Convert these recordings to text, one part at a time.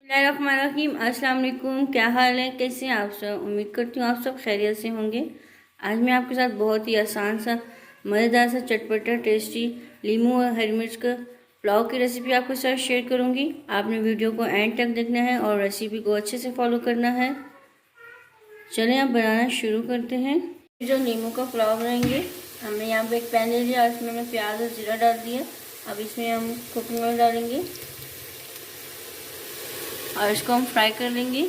बिस्मिल्लाहिर्रहमानिर्रहीम। अस्सलाम वालेकुम। क्या हाल है, कैसे हैं आप सब? उम्मीद करती हूँ आप सब खैरियत से होंगे। आज मैं आपके साथ बहुत ही आसान सा, मज़ेदार सा, चटपटा, टेस्टी लीमू और हरी मिर्च का पुलाव की रेसिपी आपके साथ शेयर करूँगी। आपने वीडियो को एंड तक देखना है और रेसिपी को अच्छे से फॉलो करना है। चलें अब बनाना शुरू करते हैं। जो नींबू का पुलाव बनाएंगे, हमने यहाँ पे एक पैन ले लिया और इसमें हमने प्याज और जीरा डाल दिया। अब इसमें हम कुकिंग ऑयल डालेंगे और इसको हम फ्राई कर लेंगे।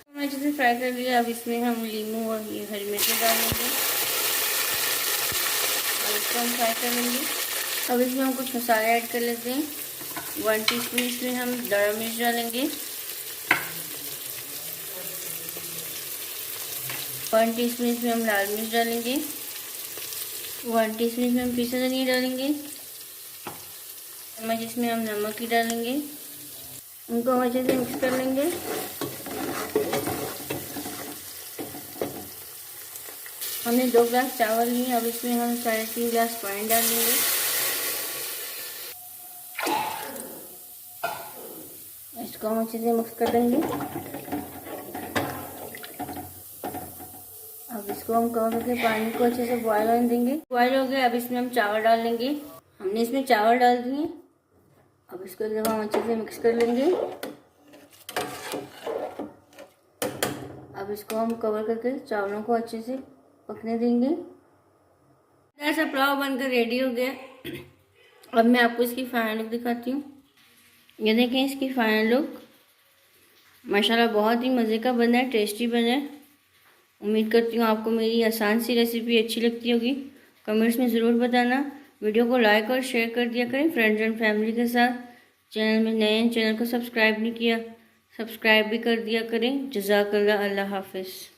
हमने अच्छे से फ्राई कर लिया। अब इसमें हम लीमू और ये हरी मिर्च डाल देंगे और इसको हम फ्राई कर लेंगे। अब इसमें हम कुछ मसाले ऐड कर लेते हैं। 1 टीस्पून इसमें हम दड़ा मिर्च डालेंगे, 1 टीस्पून इसमें हम लाल मिर्च डालेंगे, 1 टीस्पून इसमें हम पिसा धनिया डालेंगे, चम्मच इसमें हम नमक ही डालेंगे। उनको हम अच्छे से मिक्स कर लेंगे। हमने 2 ग्लास चावल लिए। अब इसमें हम 3.5 ग्लास पानी डाल देंगे। इसको हम अच्छे से मिक्स कर देंगे। अब इसको हम कवर करके पानी को अच्छे से बॉयल होने देंगे। बॉयल हो गया। अब इसमें हम चावल डाल लेंगे। हमने इसमें चावल डाल दिए। अब इसको एक दफ़ा हम अच्छे से मिक्स कर लेंगे। अब इसको हम कवर करके चावलों को अच्छे से पकने देंगे। ऐसा पुलाव बनकर रेडी हो गया। अब मैं आपको इसकी फाइनल लुक दिखाती हूँ। ये देखें इसकी फाइनल लुक। माशाल्लाह बहुत ही मज़े का बना है, टेस्टी बना है। उम्मीद करती हूँ आपको मेरी आसान सी रेसिपी अच्छी लगती होगी। कमेंट्स में ज़रूर बताना। वीडियो को लाइक और शेयर कर दिया करें फ्रेंड्स एंड फैमिली के साथ। चैनल में नए हैं, चैनल को सब्सक्राइब नहीं किया, सब्सक्राइब भी कर दिया करें। जज़ाकल्लाह। अल्लाह हाफ़िज़।